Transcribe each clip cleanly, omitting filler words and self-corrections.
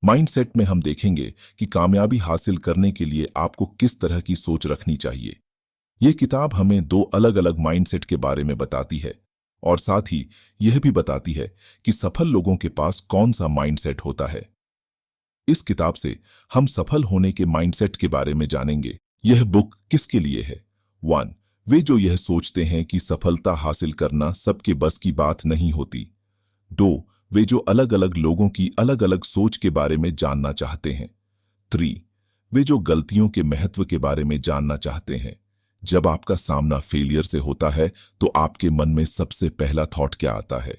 Mindset में हम देखेंगे कि कामयाबी हासिल करने के लिए आपको किस तरह की सोच रखनी चाहिए। ये किताब हमें दो अलग अलग माइंडसेट के बारे में बताती है और साथ ही यह भी बताती है कि सफल लोगों के पास कौन सा माइंडसेट होता है। इस किताब से हम सफल होने के माइंडसेट के बारे में जानेंगे। यह बुक किसके लिए है? 1. वे जो यह सोचते हैं कि सफलता हासिल करना सबके बस की बात नहीं होती। 2. वे जो अलग अलग लोगों की अलग अलग सोच के बारे में जानना चाहते हैं। 3. वे जो गलतियों के महत्व के बारे में जानना चाहते हैं। जब आपका सामना फेलियर से होता है तो आपके मन में सबसे पहला थॉट क्या आता है?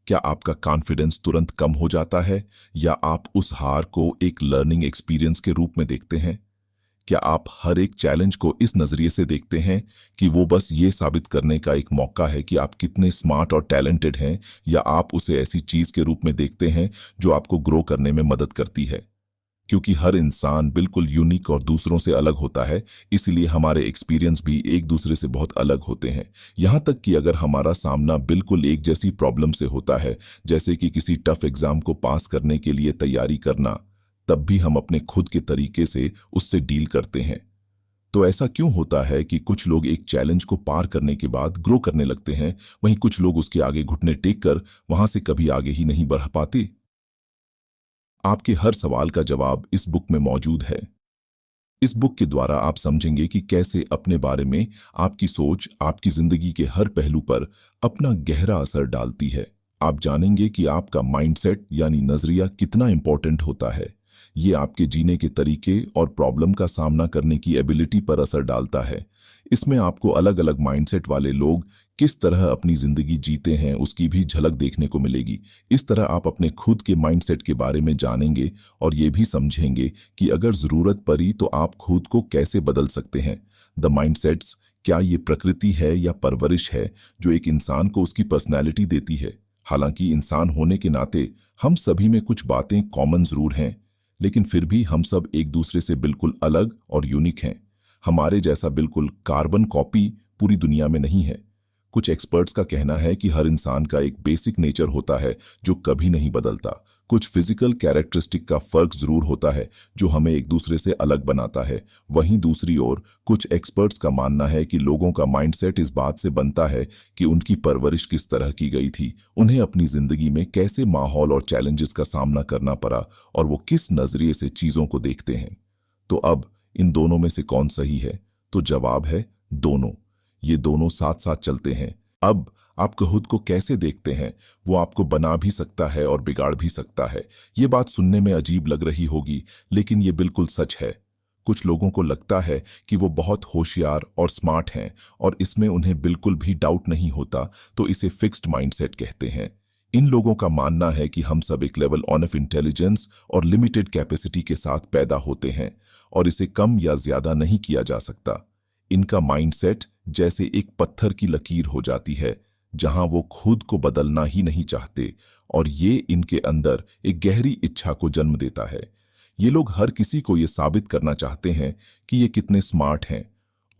क्या आपका कॉन्फिडेंस तुरंत कम हो जाता है या आप उस हार को एक लर्निंग एक्सपीरियंस के रूप में देखते हैं? क्या आप हर एक चैलेंज को इस नजरिए से देखते हैं कि वो बस ये साबित करने का एक मौका है कि आप कितने स्मार्ट और टैलेंटेड हैं, या आप उसे ऐसी चीज के रूप में देखते हैं जो आपको ग्रो करने में मदद करती है? क्योंकि हर इंसान बिल्कुल यूनिक और दूसरों से अलग होता है, इसलिए हमारे एक्सपीरियंस भी एक दूसरे से बहुत अलग होते हैं। यहाँ तक कि अगर हमारा सामना बिल्कुल एक जैसी प्रॉब्लम से होता है, जैसे कि किसी टफ एग्जाम को पास करने के लिए तैयारी करना, तब भी हम अपने खुद के तरीके से उससे डील करते हैं। तो ऐसा क्यों होता है कि कुछ लोग एक चैलेंज को पार करने के बाद ग्रो करने लगते हैं, वहीं कुछ लोग उसके आगे घुटने टेक कर वहां से कभी आगे ही नहीं बढ़ पाते? आपके हर सवाल का जवाब इस बुक में मौजूद है। इस बुक के द्वारा आप समझेंगे कि कैसे अपने बारे में आपकी सोच आपकी जिंदगी के हर पहलू पर अपना गहरा असर डालती है। आप जानेंगे कि आपका माइंडसेट यानी नजरिया कितना इंपॉर्टेंट होता है। ये आपके जीने के तरीके और प्रॉब्लम का सामना करने की एबिलिटी पर असर डालता है। इसमें आपको अलग अलग माइंडसेट वाले लोग किस तरह अपनी जिंदगी जीते हैं उसकी भी झलक देखने को मिलेगी। इस तरह आप अपने खुद के माइंडसेट के बारे में जानेंगे और ये भी समझेंगे कि अगर जरूरत पड़ी तो आप खुद को कैसे बदल सकते हैं। द माइंडसेट्स, क्या ये प्रकृति है या परवरिश है जो एक इंसान को उसकी पर्सनैलिटी देती है? हालांकि इंसान होने के नाते हम सभी में कुछ बातें कॉमन जरूर हैं, लेकिन फिर भी हम सब एक दूसरे से बिल्कुल अलग और यूनिक हैं। हमारे जैसा बिल्कुल कार्बन कॉपी पूरी दुनिया में नहीं है। कुछ एक्सपर्ट्स का कहना है कि हर इंसान का एक बेसिक नेचर होता है जो कभी नहीं बदलता। कुछ फिजिकल कैरेक्टरिस्टिक का फर्क जरूर होता है जो हमें एक दूसरे से अलग बनाता है। वहीं दूसरी ओर कुछ एक्सपर्ट्स का मानना है कि लोगों का माइंडसेट इस बात से बनता है कि उनकी परवरिश किस तरह की गई थी, उन्हें अपनी जिंदगी में कैसे माहौल और चैलेंजेस का सामना करना पड़ा और वो किस नजरिए से चीजों को देखते हैं। तो अब इन दोनों में से कौन सही है? तो जवाब है दोनों। ये दोनों साथ साथ चलते हैं। अब आप खुद को कैसे देखते हैं वो आपको बना भी सकता है और बिगाड़ भी सकता है। ये बात सुनने में अजीब लग रही होगी, लेकिन ये बिल्कुल सच है। कुछ लोगों को लगता है कि वो बहुत होशियार और स्मार्ट हैं और इसमें उन्हें बिल्कुल भी डाउट नहीं होता, तो इसे फिक्स्ड माइंडसेट कहते हैं। इन लोगों का मानना है कि हम सब एक लेवल ऑफ इंटेलिजेंस और लिमिटेड कैपेसिटी के साथ पैदा होते हैं और इसे कम या ज्यादा नहीं किया जा सकता। इनका माइंडसेट जैसे एक पत्थर की लकीर हो जाती है जहां वो खुद को बदलना ही नहीं चाहते, और ये इनके अंदर एक गहरी इच्छा को जन्म देता है। ये लोग हर किसी को ये साबित करना चाहते हैं कि ये कितने स्मार्ट हैं।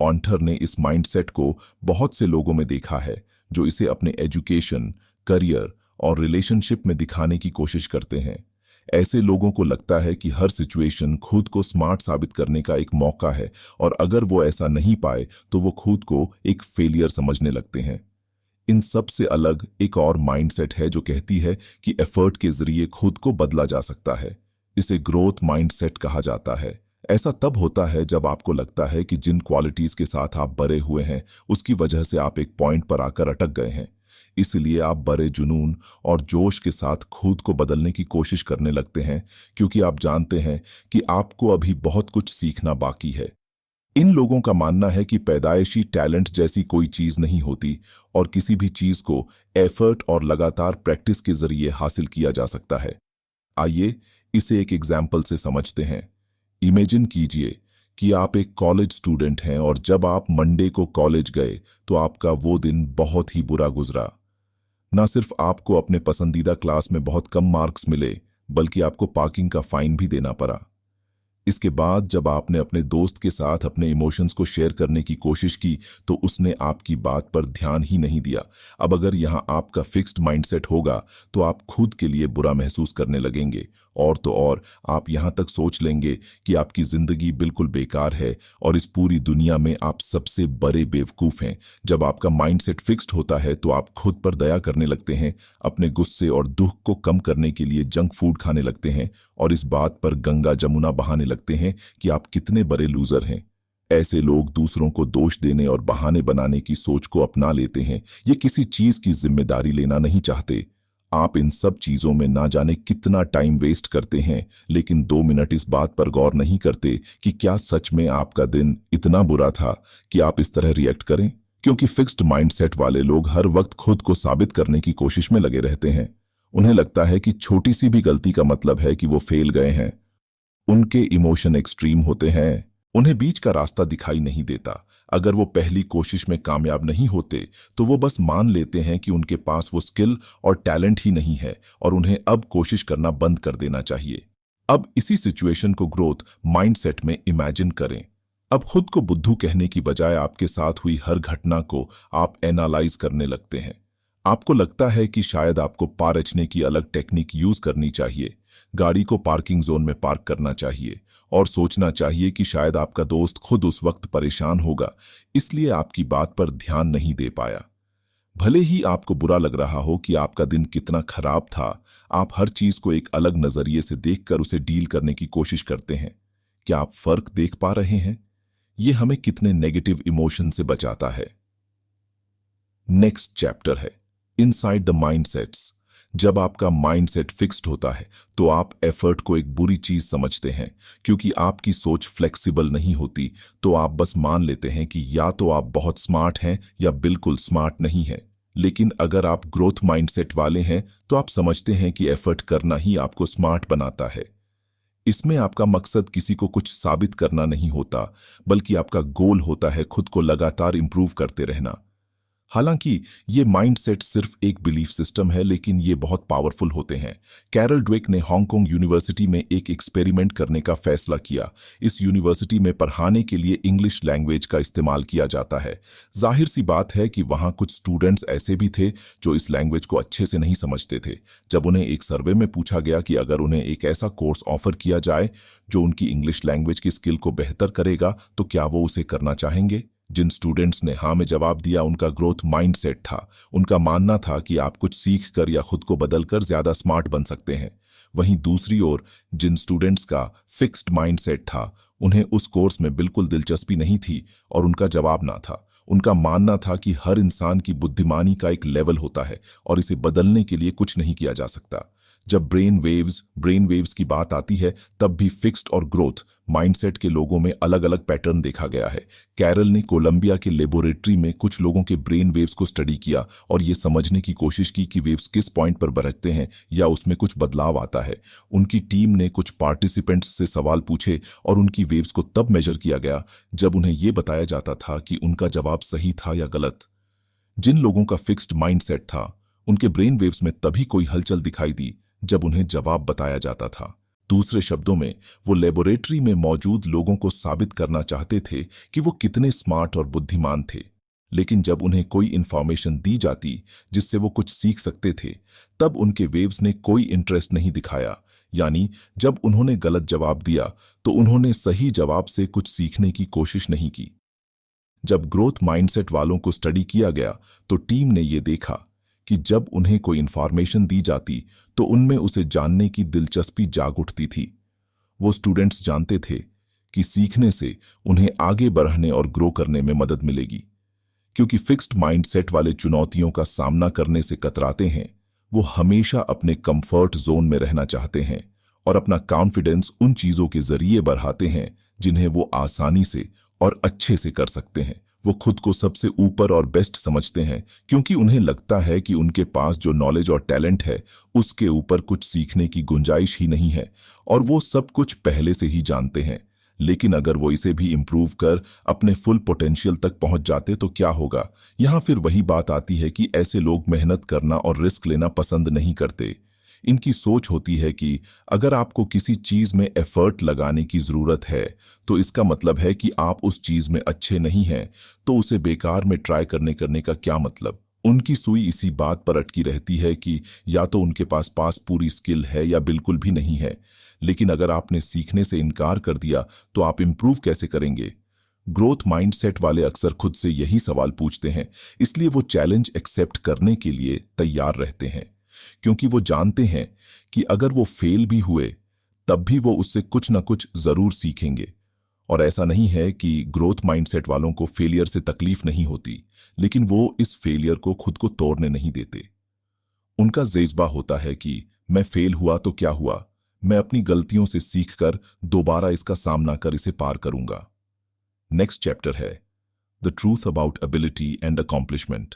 ऑन्टर ने इस माइंडसेट को बहुत से लोगों में देखा है जो इसे अपने एजुकेशन, करियर और रिलेशनशिप में दिखाने की कोशिश करते हैं। ऐसे लोगों को लगता है कि हर सिचुएशन खुद को स्मार्ट साबित करने का एक मौका है, और अगर वो ऐसा नहीं पाए तो वो खुद को एक फेलियर समझने लगते हैं। इन सब से अलग एक और माइंडसेट है जो कहती है कि एफर्ट के जरिए खुद को बदला जा सकता है। इसे ग्रोथ माइंडसेट कहा जाता है। ऐसा तब होता है जब आपको लगता है कि जिन क्वालिटीज के साथ आप बड़े हुए हैं उसकी वजह से आप एक पॉइंट पर आकर अटक गए हैं। इसलिए आप बड़े जुनून और जोश के साथ खुद को बदलने की कोशिश करने लगते हैं, क्योंकि आप जानते हैं कि आपको अभी बहुत कुछ सीखना बाकी है। इन लोगों का मानना है कि पैदाइशी टैलेंट जैसी कोई चीज नहीं होती और किसी भी चीज को एफर्ट और लगातार प्रैक्टिस के जरिए हासिल किया जा सकता है। आइए इसे एक एग्जाम्पल से समझते हैं। इमेजिन कीजिए कि आप एक कॉलेज स्टूडेंट हैं और जब आप मंडे को कॉलेज गए तो आपका वो दिन बहुत ही बुरा गुजरा। ना सिर्फ आपको अपने पसंदीदा क्लास में बहुत कम मार्क्स मिले, बल्कि आपको पार्किंग का फाइन भी देना पड़ा। इसके बाद जब आपने अपने दोस्त के साथ अपने इमोशंस को शेयर करने की कोशिश की तो उसने आपकी बात पर ध्यान ही नहीं दिया। अब अगर यहाँ आपका फिक्स्ड माइंडसेट होगा तो आप खुद के लिए बुरा महसूस करने लगेंगे और तो और आप यहाँ तक सोच लेंगे कि आपकी जिंदगी बिल्कुल बेकार है और इस पूरी दुनिया में आप सबसे बड़े बेवकूफ हैं। जब आपका माइंडसेट फिक्स्ड होता है तो आप खुद पर दया करने लगते हैं, अपने गुस्से और दुख को कम करने के लिए जंक फूड खाने लगते हैं और इस बात पर गंगा जमुना बहाने लगते हैं कि आप कितने बड़े लूजर हैं। ऐसे लोग दूसरों को दोष देने और बहाने बनाने की सोच को अपना लेते हैं। ये किसी चीज की जिम्मेदारी लेना नहीं चाहते। आप इन सब चीजों में ना जाने कितना टाइम वेस्ट करते हैं, लेकिन 2 मिनट इस बात पर गौर नहीं करते कि क्या सच में आपका दिन इतना बुरा था कि आप इस तरह रिएक्ट करें। क्योंकि फिक्स्ड माइंडसेट वाले लोग हर वक्त खुद को साबित करने की कोशिश में लगे रहते हैं। उन्हें लगता है कि छोटी सी भी गलती का मतलब है कि वो फेल गए हैं। उनके इमोशन एक्सट्रीम होते हैं। उन्हें बीच का रास्ता दिखाई नहीं देता। अगर वो पहली कोशिश में कामयाब नहीं होते तो वो बस मान लेते हैं कि उनके पास वो स्किल और टैलेंट ही नहीं है और उन्हें अब कोशिश करना बंद कर देना चाहिए। अब इसी सिचुएशन को ग्रोथ माइंडसेट में इमेजिन करें। अब खुद को बुद्धू कहने की बजाय आपके साथ हुई हर घटना को आप एनालाइज करने लगते हैं। आपको लगता है कि शायद आपको पार रचने की अलग टेक्निक यूज करनी चाहिए, गाड़ी को पार्किंग जोन में पार्क करना चाहिए और सोचना चाहिए कि शायद आपका दोस्त खुद उस वक्त परेशान होगा, इसलिए आपकी बात पर ध्यान नहीं दे पाया। भले ही आपको बुरा लग रहा हो कि आपका दिन कितना खराब था, आप हर चीज को एक अलग नजरिए से देखकर उसे डील करने की कोशिश करते हैं। क्या आप फर्क देख पा रहे हैं? ये हमें कितने नेगेटिव इमोशन से बचाता है। नेक्स्ट चैप्टर है इनसाइड द माइंडसेट्स। जब आपका माइंडसेट फिक्स्ड होता है तो आप एफर्ट को एक बुरी चीज समझते हैं। क्योंकि आपकी सोच फ्लेक्सिबल नहीं होती तो आप बस मान लेते हैं कि या तो आप बहुत स्मार्ट हैं या बिल्कुल स्मार्ट नहीं हैं। लेकिन अगर आप ग्रोथ माइंडसेट वाले हैं तो आप समझते हैं कि एफर्ट करना ही आपको स्मार्ट बनाता है। इसमें आपका मकसद किसी को कुछ साबित करना नहीं होता, बल्कि आपका गोल होता है खुद को लगातार इंप्रूव करते रहना। हालांकि ये माइंडसेट सिर्फ एक बिलीफ सिस्टम है, लेकिन ये बहुत पावरफुल होते हैं। कैरल ड्वेक ने हांगकांग यूनिवर्सिटी में एक एक्सपेरिमेंट करने का फैसला किया। इस यूनिवर्सिटी में पढ़ाने के लिए इंग्लिश लैंग्वेज का इस्तेमाल किया जाता है। जाहिर सी बात है कि वहां कुछ स्टूडेंट्स ऐसे भी थे जो इस लैंग्वेज को अच्छे से नहीं समझते थे। जब उन्हें एक सर्वे में पूछा गया कि अगर उन्हें एक ऐसा कोर्स ऑफर किया जाए जो उनकी इंग्लिश लैंग्वेज की स्किल को बेहतर करेगा तो क्या वो उसे करना चाहेंगे। जिन स्टूडेंट्स ने हाँ में जवाब दिया उनका ग्रोथ माइंडसेट था। उनका मानना था कि आप कुछ सीख कर या खुद को बदलकर ज्यादा स्मार्ट बन सकते हैं। वहीं दूसरी ओर जिन स्टूडेंट्स का फिक्स्ड माइंडसेट था उन्हें उस कोर्स में बिल्कुल दिलचस्पी नहीं थी और उनका जवाब ना था। उनका मानना था कि हर इंसान की बुद्धिमानी का एक लेवल होता है और इसे बदलने के लिए कुछ नहीं किया जा सकता। जब ब्रेन वेव्स की बात आती है तब भी फिक्स्ड और ग्रोथ माइंडसेट के लोगों में अलग अलग पैटर्न देखा गया है। कैरल ने कोलंबिया के लेबोरेटरी में कुछ लोगों के ब्रेन वेव्स को स्टडी किया और ये समझने की कोशिश की कि वेव्स किस पॉइंट पर बरसते हैं या उसमें कुछ बदलाव आता है। उनकी टीम ने कुछ पार्टिसिपेंट्स से सवाल पूछे और उनकी वेव्स को तब मेजर किया गया जब उन्हें यह बताया जाता था कि उनका जवाब सही था या गलत। जिन लोगों का फिक्स्ड माइंडसेट था उनके ब्रेन वेव्स में तभी कोई हलचल दिखाई दी जब उन्हें जवाब बताया जाता था। दूसरे शब्दों में वो लेबोरेटरी में मौजूद लोगों को साबित करना चाहते थे कि वो कितने स्मार्ट और बुद्धिमान थे, लेकिन जब उन्हें कोई इंफॉर्मेशन दी जाती जिससे वो कुछ सीख सकते थे तब उनके वेव्स ने कोई इंटरेस्ट नहीं दिखाया। यानी जब उन्होंने गलत जवाब दिया तो उन्होंने सही जवाब से कुछ सीखने की कोशिश नहीं की। जब ग्रोथ माइंडसेट वालों को स्टडी किया गया तो टीम ने ये देखा कि जब उन्हें कोई इंफॉर्मेशन दी जाती तो उनमें उसे जानने की दिलचस्पी जाग उठती थी। वो स्टूडेंट्स जानते थे कि सीखने से उन्हें आगे बढ़ने और ग्रो करने में मदद मिलेगी। क्योंकि फिक्स्ड माइंडसेट वाले चुनौतियों का सामना करने से कतराते हैं, वो हमेशा अपने कंफर्ट जोन में रहना चाहते हैं और अपना कॉन्फिडेंस उन चीजों के जरिए बढ़ाते हैं जिन्हें वो आसानी से और अच्छे से कर सकते हैं। वो खुद को सबसे ऊपर और बेस्ट समझते हैं क्योंकि उन्हें लगता है कि उनके पास जो नॉलेज और टैलेंट है उसके ऊपर कुछ सीखने की गुंजाइश ही नहीं है और वो सब कुछ पहले से ही जानते हैं। लेकिन अगर वो इसे भी इम्प्रूव कर अपने फुल पोटेंशियल तक पहुंच जाते तो क्या होगा। यहाँ फिर वही बात आती है कि ऐसे लोग मेहनत करना और रिस्क लेना पसंद नहीं करते। इनकी सोच होती है कि अगर आपको किसी चीज में एफर्ट लगाने की जरूरत है तो इसका मतलब है कि आप उस चीज में अच्छे नहीं हैं, तो उसे बेकार में ट्राई करने का क्या मतलब। उनकी सुई इसी बात पर अटकी रहती है कि या तो उनके पास पूरी स्किल है या बिल्कुल भी नहीं है। लेकिन अगर आपने सीखने से इनकार कर दिया तो आप इम्प्रूव कैसे करेंगे? ग्रोथ माइंडसेट वाले अक्सर खुद से यही सवाल पूछते हैं, इसलिए वो चैलेंज एक्सेप्ट करने के लिए तैयार रहते हैं, क्योंकि वो जानते हैं कि अगर वो फेल भी हुए तब भी वो उससे कुछ ना कुछ जरूर सीखेंगे। और ऐसा नहीं है कि ग्रोथ माइंडसेट वालों को फेलियर से तकलीफ नहीं होती, लेकिन वो इस फेलियर को खुद को तोड़ने नहीं देते। उनका जज्बा होता है कि मैं फेल हुआ तो क्या हुआ, मैं अपनी गलतियों से सीखकर दोबारा इसका सामना कर इसे पार करूंगा। नेक्स्ट चैप्टर है the truth about ability and accomplishment.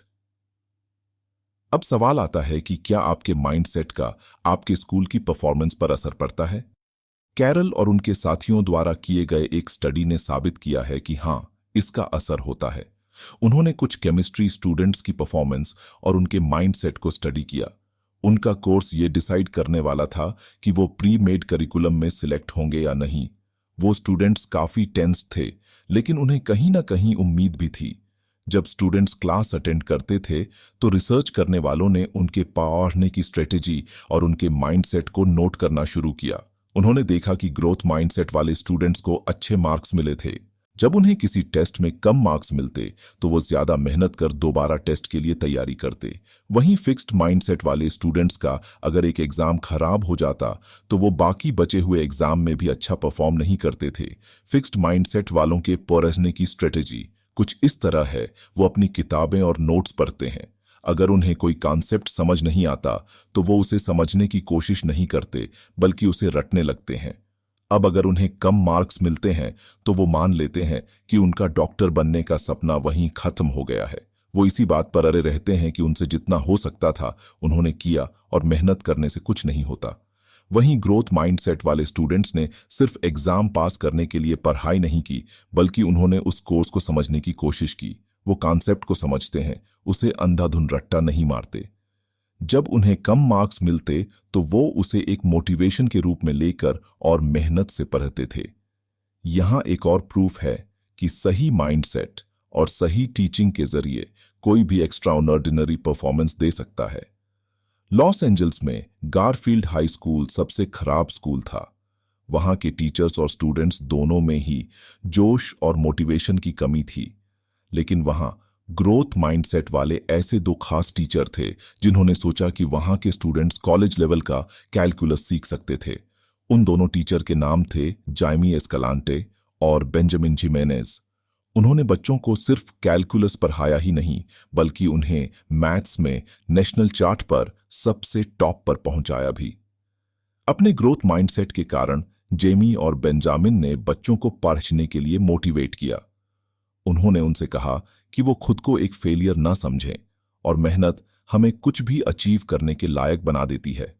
अब सवाल आता है कि क्या आपके माइंडसेट का आपके स्कूल की परफॉर्मेंस पर असर पड़ता है? कैरल और उनके साथियों द्वारा किए गए एक स्टडी ने साबित किया है कि हाँ, इसका असर होता है। उन्होंने कुछ केमिस्ट्री स्टूडेंट्स की परफॉर्मेंस और उनके माइंडसेट को स्टडी किया। उनका कोर्स ये डिसाइड करने वाला था कि वो प्री मेड करिकुलम में सिलेक्ट होंगे या नहीं। वो स्टूडेंट्स काफी टेंस थे, लेकिन उन्हें कहीं ना कहीं उम्मीद भी थी। जब स्टूडेंट्स क्लास अटेंड करते थे तो रिसर्च करने वालों ने उनके पढ़ने की स्ट्रेटेजी और उनके माइंडसेट को नोट करना शुरू किया। उन्होंने देखा कि ग्रोथ माइंडसेट वाले स्टूडेंट्स को अच्छे मार्क्स मिले थे। जब उन्हें किसी टेस्ट में कम मार्क्स मिलते तो वो ज्यादा मेहनत कर दोबारा टेस्ट के लिए तैयारी करते। वहीं फिक्स्ड माइंडसेट वाले स्टूडेंट्स का अगर एक एग्जाम खराब हो जाता तो वो बाकी बचे हुए एग्जाम में भी अच्छा परफॉर्म नहीं करते थे। फिक्स्ड माइंडसेट वालों के पढ़ने की स्ट्रेटेजी कुछ इस तरह है, वो अपनी किताबें और नोट्स पढ़ते हैं। अगर उन्हें कोई कॉन्सेप्ट समझ नहीं आता तो वो उसे समझने की कोशिश नहीं करते, बल्कि उसे रटने लगते हैं। अब अगर उन्हें कम मार्क्स मिलते हैं तो वो मान लेते हैं कि उनका डॉक्टर बनने का सपना वहीं खत्म हो गया है। वो इसी बात पर अड़े रहते हैं कि उनसे जितना हो सकता था उन्होंने किया और मेहनत करने से कुछ नहीं होता। वहीं ग्रोथ माइंडसेट वाले स्टूडेंट्स ने सिर्फ एग्जाम पास करने के लिए पढ़ाई नहीं की, बल्कि उन्होंने उस कोर्स को समझने की कोशिश की। वो कॉन्सेप्ट को समझते हैं, उसे अंधाधुन रट्टा नहीं मारते। जब उन्हें कम मार्क्स मिलते तो वो उसे एक मोटिवेशन के रूप में लेकर और मेहनत से पढ़ते थे। यहां एक और प्रूफ है कि सही माइंडसेट और सही टीचिंग के जरिए कोई भी एक्स्ट्राऑर्डिनरी परफॉर्मेंस दे सकता है। लॉस एंजल्स में गारफील्ड हाई स्कूल सबसे खराब स्कूल था। वहां के टीचर्स और स्टूडेंट्स दोनों में ही जोश और मोटिवेशन की कमी थी। लेकिन वहां ग्रोथ माइंडसेट वाले ऐसे दो खास टीचर थे जिन्होंने सोचा कि वहां के स्टूडेंट्स कॉलेज लेवल का कैलकुलस सीख सकते थे। उन दोनों टीचर के नाम थे जाइमी एस्कलांटे और बेंजामिन जिमेनेज। उन्होंने बच्चों को सिर्फ कैलकुलस पढ़ाया ही नहीं, बल्कि उन्हें मैथ्स में नेशनल चार्ट पर सबसे टॉप पर पहुंचाया भी। अपने ग्रोथ माइंडसेट के कारण जेमी और बेंजामिन ने बच्चों को पढ़ने के लिए मोटिवेट किया। उन्होंने उनसे कहा कि वो खुद को एक फेलियर ना समझें और मेहनत हमें कुछ भी अचीव करने के लायक बना देती है।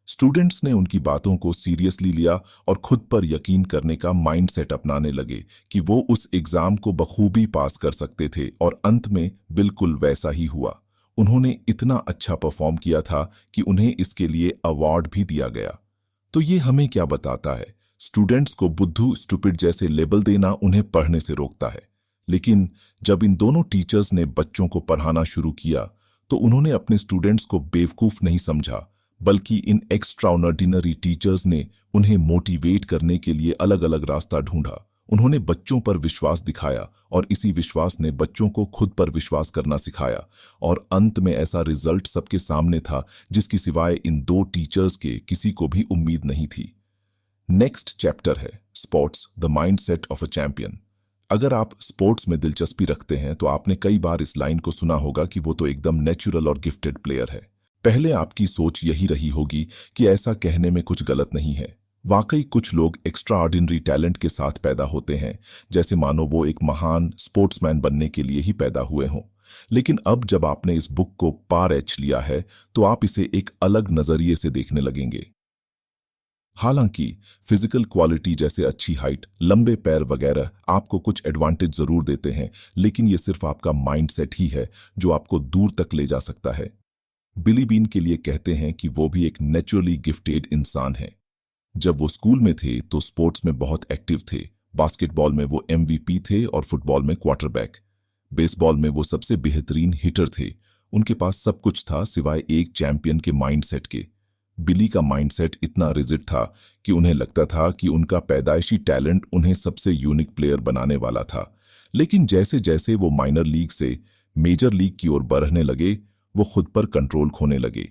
स्टूडेंट्स ने उनकी बातों को सीरियसली लिया और खुद पर यकीन करने का माइंडसेट अपनाने लगे कि वो उस एग्जाम को बखूबी पास कर सकते थे, और अंत में बिल्कुल वैसा ही हुआ। उन्होंने इतना अच्छा परफॉर्म किया था कि उन्हें इसके लिए अवार्ड भी दिया गया। तो ये हमें क्या बताता है? स्टूडेंट्स को बुद्धू, स्टूपिड जैसे लेबल देना उन्हें पढ़ने से रोकता है। लेकिन जब इन दोनों टीचर्स ने बच्चों को पढ़ाना शुरू किया तो उन्होंने अपने स्टूडेंट्स को बेवकूफ नहीं समझा, बल्कि इन एक्स्ट्राऑर्डिनरी टीचर्स ने उन्हें मोटिवेट करने के लिए अलग अलग रास्ता ढूंढा। उन्होंने बच्चों पर विश्वास दिखाया और इसी विश्वास ने बच्चों को खुद पर विश्वास करना सिखाया, और अंत में ऐसा रिजल्ट सबके सामने था जिसकी सिवाय इन दो टीचर्स के किसी को भी उम्मीद नहीं थी। नेक्स्ट चैप्टर है sports, the mindset of a champion. अगर आप स्पोर्ट्स में दिलचस्पी रखते हैं तो आपने कई बार इस लाइन को सुना होगा कि वो तो एकदम नेचुरल और गिफ्टेड प्लेयर है। पहले आपकी सोच यही रही होगी कि ऐसा कहने में कुछ गलत नहीं है। वाकई कुछ लोग एक्स्ट्रा ऑर्डिनरी टैलेंट के साथ पैदा होते हैं, जैसे मानो वो एक महान स्पोर्ट्समैन बनने के लिए ही पैदा हुए हों। लेकिन अब जब आपने इस बुक को पार लिया है तो आप इसे एक अलग नजरिए से देखने लगेंगे। हालांकि फिजिकल क्वालिटी जैसे अच्छी हाइट, लंबे पैर वगैरह आपको कुछ एडवांटेज जरूर देते हैं, लेकिन ये सिर्फ आपका माइंडसेट ही है जो आपको दूर तक ले जा सकता है। बिली बीन के लिए कहते हैं कि वो भी एक नेचुरली गिफ्टेड इंसान है। जब वो स्कूल में थे तो स्पोर्ट्स में बहुत एक्टिव थे। बास्केटबॉल में वो MVP थे और फुटबॉल में क्वार्टरबैक। बेसबॉल में वो सबसे बेहतरीन हिटर थे। उनके पास सब कुछ था सिवाय एक चैंपियन के माइंडसेट के। बिली का माइंडसेट इतना रिजिड था कि उन्हें लगता था कि उनका पैदाइशी टैलेंट उन्हें सबसे यूनिक प्लेयर बनाने वाला था। लेकिन जैसे जैसे वो माइनर लीग से मेजर लीग की ओर बढ़ने लगे, वो खुद पर कंट्रोल खोने लगे।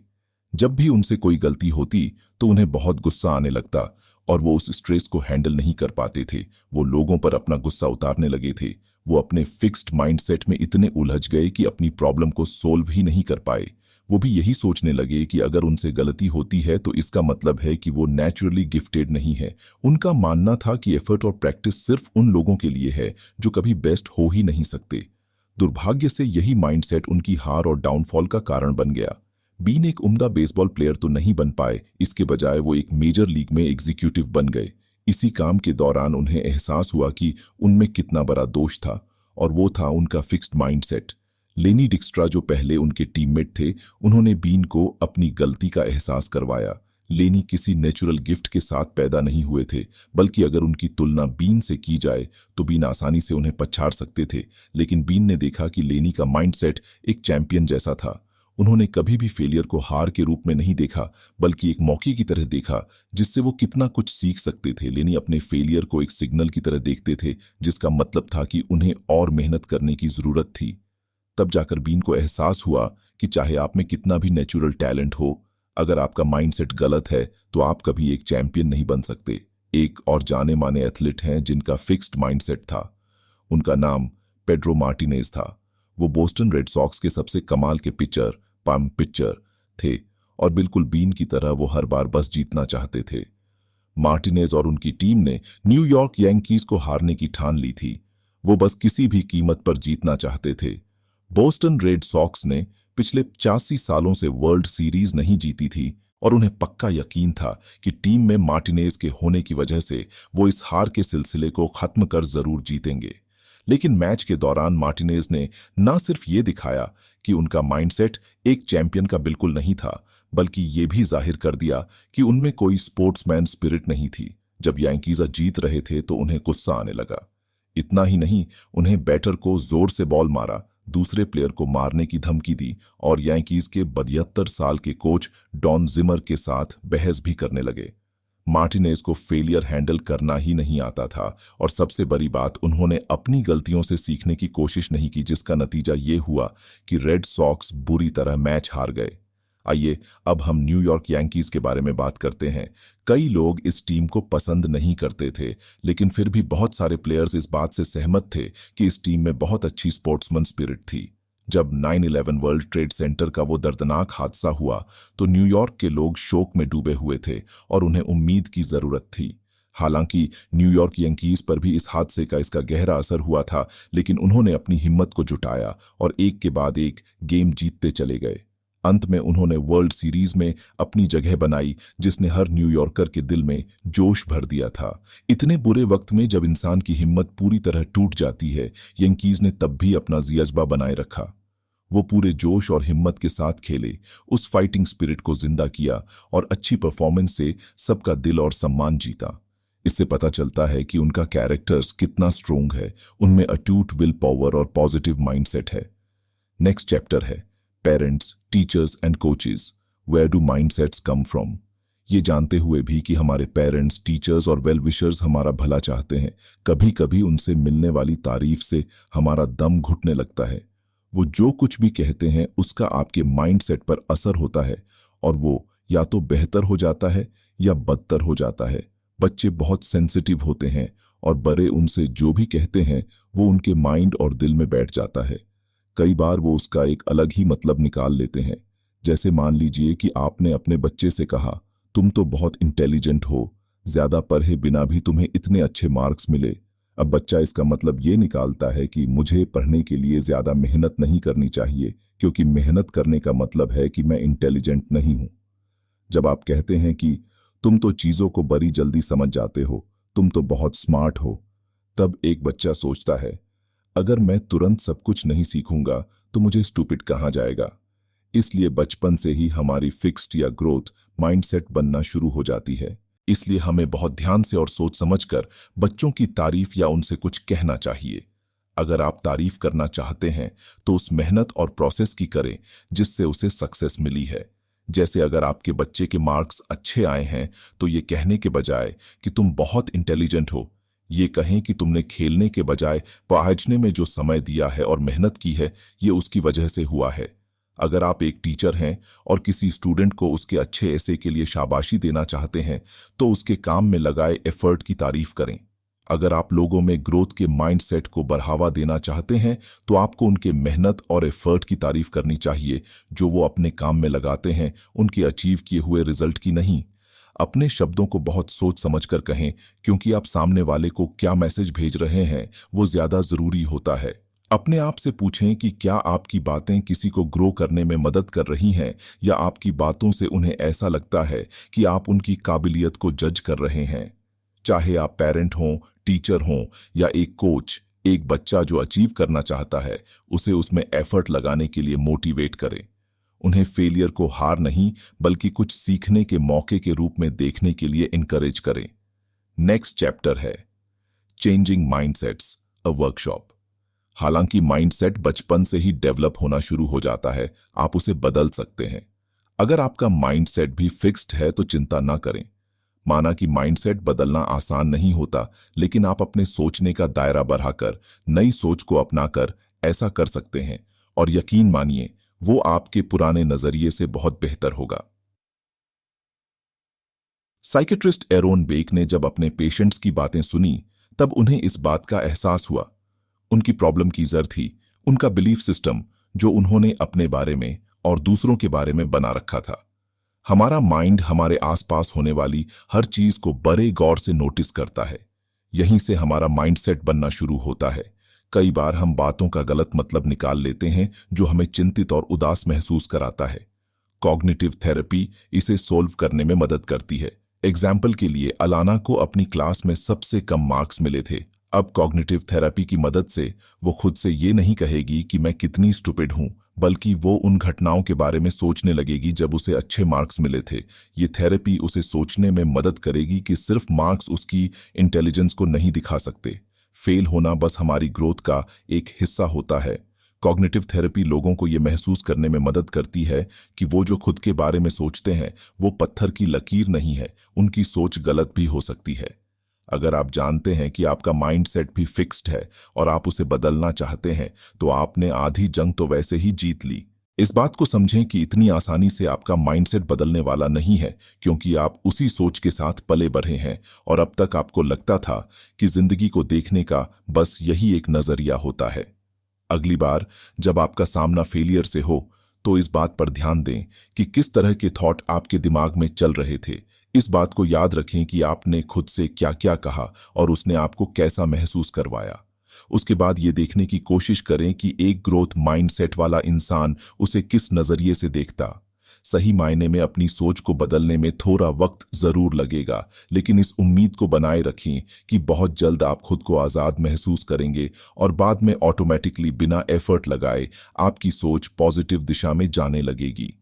जब भी उनसे कोई गलती होती तो उन्हें बहुत गुस्सा आने लगता और वो उस स्ट्रेस को हैंडल नहीं कर पाते थे। वो लोगों पर अपना गुस्सा उतारने लगे थे। वो अपने फिक्स्ड माइंडसेट में इतने उलझ गए कि अपनी प्रॉब्लम को सोल्व ही नहीं कर पाए। वो भी यही सोचने लगे कि अगर उनसे गलती होती है तो इसका मतलब है कि वो नेचुरली गिफ्टेड नहीं है। उनका मानना था कि एफर्ट और प्रैक्टिस सिर्फ उन लोगों के लिए है जो कभी बेस्ट हो ही नहीं सकते। दुर्भाग्य से यही माइंडसेट उनकी हार और डाउनफॉल का कारण बन गया। बीन एक उम्दा बेसबॉल प्लेयर तो नहीं बन पाए, इसके बजाय वो एक मेजर लीग में एग्जीक्यूटिव बन गए। इसी काम के दौरान उन्हें एहसास हुआ कि उनमें कितना बड़ा दोष था, और वो था उनका फिक्स्ड माइंडसेट। लेनी डिक्स्ट्रा जो पहले उनके टीममेट थे, उन्होंने बीन को अपनी गलती का एहसास करवाया। लेनी किसी नेचुरल गिफ्ट के साथ पैदा नहीं हुए थे, बल्कि अगर उनकी तुलना बीन से की जाए तो बीन आसानी से उन्हें पछाड़ सकते थे। लेकिन बीन ने देखा कि लेनी का माइंडसेट एक चैंपियन जैसा था। उन्होंने कभी भी फेलियर को हार के रूप में नहीं देखा, बल्कि एक मौके की तरह देखा जिससे वो कितना कुछ सीख सकते थे। लेनी अपने फेलियर को एक सिग्नल की तरह देखते थे, जिसका मतलब था कि उन्हें और मेहनत करने की जरूरत थी। तब जाकर बीन को एहसास हुआ कि चाहे आप में कितना भी नेचुरल टैलेंट हो, अगर आपका माइंडसेट गलत है तो आप कभी एक चैंपियन नहीं बन सकते। एक और जाने माने एथलीट हैं जिनका फिक्स्ड माइंडसेट था। उनका नाम पेड्रो मार्टिनेज था। वो बोस्टन रेड सॉक्स के सबसे कमाल के पिचर थे और बिल्कुल बीन की तरह वो हर बार बस जीतना चाहते थे। मार्टिनेज और उनकी टीम ने न्यूयॉर्क यांकीज को हारने की ठान ली थी। वो बस किसी भी कीमत पर जीतना चाहते थे। बोस्टन रेड सॉक्स ने पिछले 85 सालों से वर्ल्ड सीरीज नहीं जीती थी और उन्हें पक्का यकीन था कि टीम में मार्टिनेज के होने की वजह से वो इस हार के सिलसिले को खत्म कर जरूर जीतेंगे। लेकिन मैच के दौरान मार्टिनेज ने न सिर्फ ये दिखाया कि उनका माइंडसेट एक चैंपियन का बिल्कुल नहीं था, बल्कि ये भी जाहिर कर दिया कि उनमें कोई स्पोर्ट्समैन स्पिरिट नहीं थी। जब यांकीज जीत रहे थे तो उन्हें गुस्सा आने लगा। इतना ही नहीं, उन्हें बैटर को जोर से बॉल मारा, दूसरे प्लेयर को मारने की धमकी दी और यांकीज के 72 साल के कोच डॉन जिमर के साथ बहस भी करने लगे। मार्टिनेज को फेलियर हैंडल करना ही नहीं आता था और सबसे बड़ी बात, उन्होंने अपनी गलतियों से सीखने की कोशिश नहीं की, जिसका नतीजा ये हुआ कि रेड सॉक्स बुरी तरह मैच हार गए। आइए अब हम न्यूयॉर्क यांकीज के बारे में बात करते हैं। कई लोग इस टीम को पसंद नहीं करते थे, लेकिन फिर भी बहुत सारे प्लेयर्स इस बात से सहमत थे कि इस टीम में बहुत अच्छी स्पोर्ट्समैन स्पिरिट थी। जब 9/11 वर्ल्ड ट्रेड सेंटर का वो दर्दनाक हादसा हुआ तो न्यूयॉर्क के लोग शोक में डूबे हुए थे और उन्हें उम्मीद की जरूरत थी। हालांकि न्यूयॉर्क यांकीज पर भी इस हादसे का इसका गहरा असर हुआ था, लेकिन उन्होंने अपनी हिम्मत को जुटाया और एक के बाद एक गेम जीतते चले गए। अंत में उन्होंने वर्ल्ड सीरीज में अपनी जगह बनाई, जिसने हर न्यूयॉर्कर के दिल में जोश भर दिया था। इतने बुरे वक्त में जब इंसान की हिम्मत पूरी तरह टूट जाती है, यांकीज ने तब भी अपना जज्बा बनाए रखा। वो पूरे जोश और हिम्मत के साथ खेले, उस फाइटिंग स्पिरिट को जिंदा किया और अच्छी परफॉर्मेंस से सबका दिल और सम्मान जीता। इससे पता चलता है कि उनका कैरेक्टर्स कितना स्ट्रोंग है, उनमें अटूट विल पावर और पॉजिटिव माइंडसेट है। नेक्स्ट चैप्टर है parents, teachers and coaches, where do mindsets come from. ये जानते हुए भी कि हमारे पेरेंट्स, टीचर्स और वेल विशर्स हमारा भला चाहते हैं, कभी कभी उनसे मिलने वाली तारीफ से हमारा दम घुटने लगता है। वो जो कुछ भी कहते हैं उसका आपके माइंडसेट पर असर होता है और वो या तो बेहतर हो जाता है या बदतर हो जाता है। बच्चे बहुत सेंसिटिव होते हैं और बड़े उनसे जो भी कहते हैं वो उनके माइंड और दिल में बैठ जाता है। कई बार वो उसका एक अलग ही मतलब निकाल लेते हैं। जैसे मान लीजिए कि आपने अपने बच्चे से कहा, तुम तो बहुत इंटेलिजेंट हो, ज्यादा पढ़े बिना भी तुम्हें इतने अच्छे मार्क्स मिले। अब बच्चा इसका मतलब ये निकालता है कि मुझे पढ़ने के लिए ज्यादा मेहनत नहीं करनी चाहिए, क्योंकि मेहनत करने का मतलब है कि मैं इंटेलिजेंट नहीं हूं। जब आप कहते हैं कि तुम तो चीजों को बड़ी जल्दी समझ जाते हो, तुम तो बहुत स्मार्ट हो, तब एक बच्चा सोचता है, अगर मैं तुरंत सब कुछ नहीं सीखूंगा तो मुझे स्टूपिड कहा जाएगा। इसलिए बचपन से ही हमारी फिक्स्ड या ग्रोथ माइंडसेट बनना शुरू हो जाती है। इसलिए हमें बहुत ध्यान से और सोच समझकर बच्चों की तारीफ या उनसे कुछ कहना चाहिए। अगर आप तारीफ करना चाहते हैं तो उस मेहनत और प्रोसेस की करें जिससे उसे सक्सेस मिली है। जैसे अगर आपके बच्चे के मार्क्स अच्छे आए हैं तो ये कहने के बजाय कि तुम बहुत इंटेलिजेंट हो, ये कहें कि तुमने खेलने के बजाय पढ़ने में जो समय दिया है और मेहनत की है ये उसकी वजह से हुआ है। अगर आप एक टीचर हैं और किसी स्टूडेंट को उसके अच्छे ऐसे के लिए शाबाशी देना चाहते हैं तो उसके काम में लगाए एफर्ट की तारीफ करें। अगर आप लोगों में ग्रोथ के माइंडसेट को बढ़ावा देना चाहते हैं तो आपको उनके मेहनत और एफर्ट की तारीफ करनी चाहिए जो वो अपने काम में लगाते हैं, उनके अचीव किए हुए रिजल्ट की नहीं। अपने शब्दों को बहुत सोच समझकर कहें क्योंकि आप सामने वाले को क्या मैसेज भेज रहे हैं वो ज्यादा जरूरी होता है। अपने आप से पूछें कि क्या आपकी बातें किसी को ग्रो करने में मदद कर रही हैं या आपकी बातों से उन्हें ऐसा लगता है कि आप उनकी काबिलियत को जज कर रहे हैं। चाहे आप पेरेंट हों, टीचर हों या एक कोच, एक बच्चा जो अचीव करना चाहता है उसे उसमें एफर्ट लगाने के लिए मोटिवेट करें। उन्हें फेलियर को हार नहीं बल्कि कुछ सीखने के मौके के रूप में देखने के लिए इनकरेज करें। नेक्स्ट चैप्टर है चेंजिंग माइंडसेट्स, अ वर्कशॉप। हालांकि माइंडसेट बचपन से ही डेवलप होना शुरू हो जाता है, आप उसे बदल सकते हैं। अगर आपका माइंडसेट भी फिक्स्ड है तो चिंता ना करें। माना कि माइंडसेट बदलना आसान नहीं होता, लेकिन आप अपने सोचने का दायरा बढ़ाकर नई सोच को अपनाकर ऐसा कर सकते हैं और यकीन मानिए वो आपके पुराने नजरिए से बहुत बेहतर होगा। साइकेट्रिस्ट एरोन बेक ने जब अपने पेशेंट्स की बातें सुनी तब उन्हें इस बात का एहसास हुआ उनकी प्रॉब्लम की जड़ थी उनका बिलीफ सिस्टम जो उन्होंने अपने बारे में और दूसरों के बारे में बना रखा था। हमारा माइंड हमारे आसपास होने वाली हर चीज को बड़े गौर से नोटिस करता है। यहीं से हमारा माइंडसेट बनना शुरू होता है। कई बार हम बातों का गलत मतलब निकाल लेते हैं जो हमें चिंतित और उदास महसूस कराता है। कॉग्निटिव थेरेपी इसे सोल्व करने में मदद करती है। एग्जाम्पल के लिए अलाना को अपनी क्लास में सबसे कम मार्क्स मिले थे। अब कॉग्निटिव थेरेपी की मदद से वो खुद से ये नहीं कहेगी कि मैं कितनी स्टूपिड हूं, बल्कि वो उन घटनाओं के बारे में सोचने लगेगी जब उसे अच्छे मार्क्स मिले थे। ये थेरेपी उसे सोचने में मदद करेगी कि सिर्फ मार्क्स उसकी इंटेलिजेंस को नहीं दिखा सकते। फेल होना बस हमारी ग्रोथ का एक हिस्सा होता है। कॉग्निटिव थेरेपी लोगों को ये महसूस करने में मदद करती है कि वो जो खुद के बारे में सोचते हैं वो पत्थर की लकीर नहीं है, उनकी सोच गलत भी हो सकती है। अगर आप जानते हैं कि आपका माइंडसेट भी फिक्स्ड है और आप उसे बदलना चाहते हैं तो आपने आधी जंग तो वैसे ही जीत ली। इस बात को समझें कि इतनी आसानी से आपका माइंडसेट बदलने वाला नहीं है क्योंकि आप उसी सोच के साथ पले बढ़े हैं और अब तक आपको लगता था कि जिंदगी को देखने का बस यही एक नजरिया होता है। अगली बार जब आपका सामना फेलियर से हो तो इस बात पर ध्यान दें कि किस तरह के थॉट आपके दिमाग में चल रहे थे। इस बात को याद रखें कि आपने खुद से क्या क्या कहा और उसने आपको कैसा महसूस करवाया। उसके बाद ये देखने की कोशिश करें कि एक ग्रोथ माइंडसेट वाला इंसान उसे किस नजरिए से देखता। सही मायने में अपनी सोच को बदलने में थोड़ा वक्त जरूर लगेगा, लेकिन इस उम्मीद को बनाए रखें कि बहुत जल्द आप खुद को आजाद महसूस करेंगे और बाद में ऑटोमेटिकली बिना एफर्ट लगाए आपकी सोच पॉजिटिव दिशा में जाने लगेगी।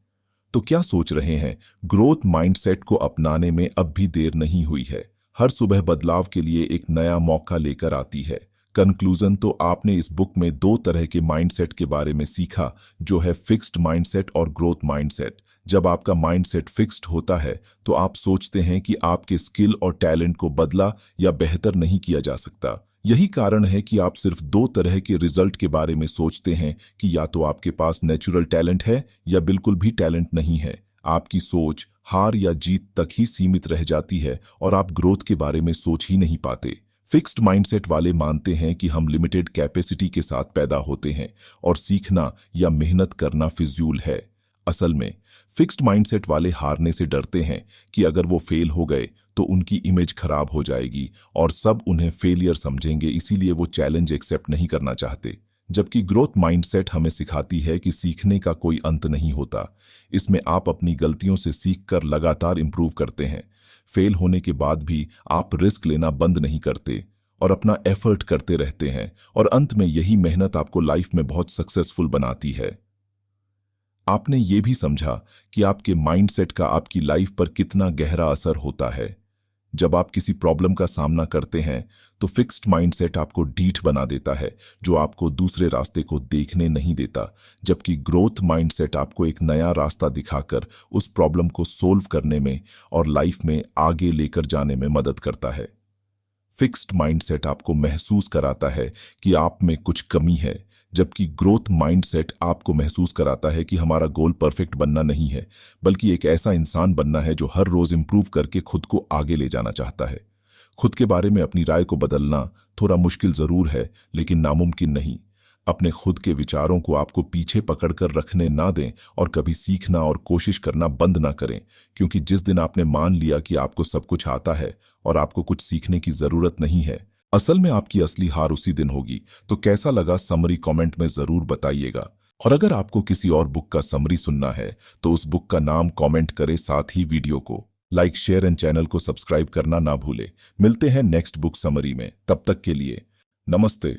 तो क्या सोच रहे हैं? ग्रोथ माइंडसेट को अपनाने में अब भी देर नहीं हुई है। हर सुबह बदलाव के लिए एक नया मौका लेकर आती है। कंक्लूजन तो आपने इस बुक में दो तरह के माइंडसेट के बारे में सीखा, जो है फिक्स्ड माइंडसेट और ग्रोथ माइंडसेट। जब आपका माइंडसेट फिक्स्ड होता है तो आप सोचते हैं कि आपके स्किल और टैलेंट को बदला या बेहतर नहीं किया जा सकता। यही कारण है कि आप सिर्फ दो तरह के रिजल्ट के बारे में सोचते हैं कि या तो आपके पास नेचुरल टैलेंट है या बिल्कुल भी टैलेंट नहीं है। आपकी सोच हार या जीत तक ही सीमित रह जाती है और आप ग्रोथ के बारे में सोच ही नहीं पाते। फिक्स्ड माइंडसेट वाले मानते हैं कि हम लिमिटेड कैपेसिटी के साथ पैदा होते हैं और सीखना या मेहनत करना फिजूल है। असल में फिक्स्ड माइंडसेट वाले हारने से डरते हैं कि अगर वो फेल हो गए तो उनकी इमेज खराब हो जाएगी और सब उन्हें फेलियर समझेंगे, इसीलिए वो चैलेंज एक्सेप्ट नहीं करना चाहते। जबकि ग्रोथ माइंडसेट हमें सिखाती है कि सीखने का कोई अंत नहीं होता। इसमें आप अपनी गलतियों से सीखकर लगातार इंप्रूव करते हैं। फेल होने के बाद भी आप रिस्क लेना बंद नहीं करते और अपना एफर्ट करते रहते हैं और अंत में यही मेहनत आपको लाइफ में बहुत सक्सेसफुल बनाती है। आपने ये भी समझा कि आपके माइंडसेट का आपकी लाइफ पर कितना गहरा असर होता है। जब आप किसी प्रॉब्लम का सामना करते हैं तो फिक्स्ड माइंडसेट आपको ढीठ बना देता है, जो आपको दूसरे रास्ते को देखने नहीं देता, जबकि ग्रोथ माइंडसेट आपको एक नया रास्ता दिखाकर उस प्रॉब्लम को सोल्व करने में और लाइफ में आगे लेकर जाने में मदद करता है। फिक्स्ड माइंडसेट आपको महसूस कराता है कि आप में कुछ कमी है, जबकि ग्रोथ माइंडसेट आपको महसूस कराता है कि हमारा गोल परफेक्ट बनना नहीं है, बल्कि एक ऐसा इंसान बनना है जो हर रोज इंप्रूव करके खुद को आगे ले जाना चाहता है। खुद के बारे में अपनी राय को बदलना थोड़ा मुश्किल जरूर है, लेकिन नामुमकिन नहीं। अपने खुद के विचारों को आपको पीछे पकड़कर रखने ना दें और कभी सीखना और कोशिश करना बंद ना करें, क्योंकि जिस दिन आपने मान लिया कि आपको सब कुछ आता है और आपको कुछ सीखने की जरूरत नहीं है, असल में आपकी असली हार उसी दिन होगी। तो कैसा लगा समरी कमेंट में जरूर बताइएगा। और अगर आपको किसी और बुक का समरी सुनना है तो उस बुक का नाम कमेंट करें, साथ ही वीडियो को लाइक, शेयर एंड चैनल को सब्सक्राइब करना ना भूले। मिलते हैं नेक्स्ट बुक समरी में, तब तक के लिए नमस्ते।